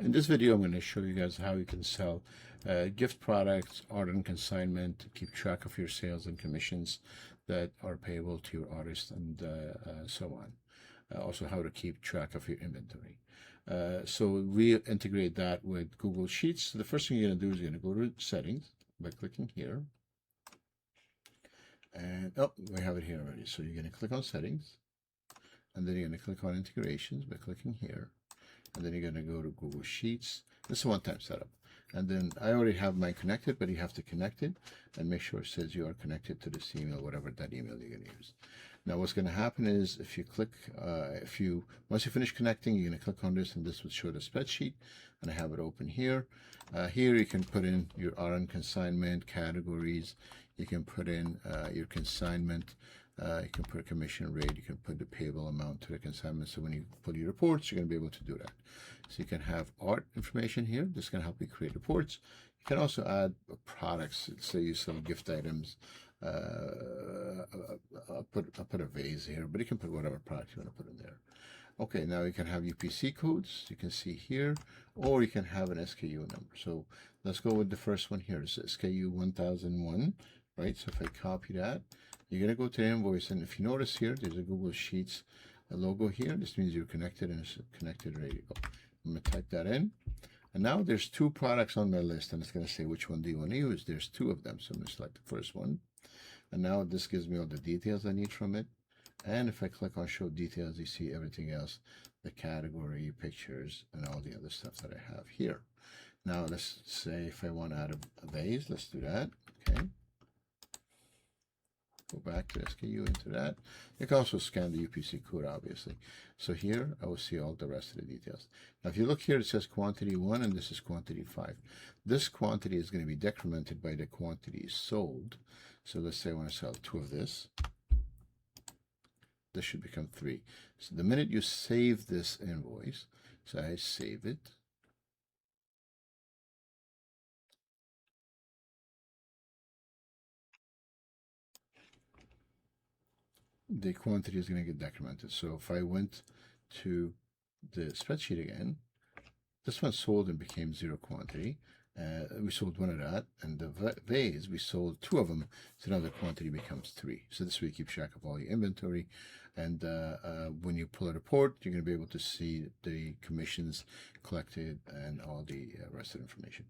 In this video, I'm going to show you guys how you can sell gift products, art and consignment, to keep track of your sales and commissions that are payable to your artist, and so on. Also, how to keep track of your inventory. So we integrate that with Google Sheets. So the first thing you're going to do is you're going to go to Settings by clicking here. And we have it here already. So you're going to click on Settings, and then you're going to click on Integrations by clicking here. And then you're going to go to Google Sheets. This is a one-time setup. And then I already have mine connected, but you have to connect it and make sure it says you are connected to this email, whatever that email you're going to use. Now, what's going to happen is if you click, once you finish connecting, you're going to click on this, and this will show the spreadsheet. And I have it open here. Here you can put in your RN consignment categories. You can put in your consignment. You can put a commission rate. You can put the payable amount to the consignment. So when you put your reports, you're going to be able to do that. So you can have art information here. This can help you create reports. You can also add products. Say you sell gift items. I'll put a vase here, but you can put whatever product you want to put in there. Okay, now you can have UPC codes. You can see here, or you can have an SKU number. So let's go with the first one here. It's SKU 1001, right? So if I copy that, you're going to go to the invoice, and if you notice here, there's a Google Sheets logo here. This means you're connected, and it's connected, ready to go. I'm going to type that in. And now there's two products on my list, and it's going to say which one do you want to use. There's two of them, so I'm going to select the first one. And now this gives me all the details I need from it. And if I click on Show Details, you see everything else, the category, pictures, and all the other stuff that I have here. Now let's say if I want to add a vase, let's do that. Okay. Go back to SKU into that. You can also scan the UPC code, obviously. So here, I will see all the rest of the details. Now, if you look here, it says quantity 1, and this is quantity 5. This quantity is going to be decremented by the quantity sold. So let's say I want to sell 2 of this. This should become 3. So the minute you save this invoice, so I save it. The quantity is going to get decremented. So if I went to the spreadsheet again, this one sold and became 0 quantity. We sold 1 of that, and the vase, we sold 2 of them, so now the quantity becomes 3. So this way you keep track of all your inventory, and when you pull a report, you're going to be able to see the commissions collected and all the rest of the information.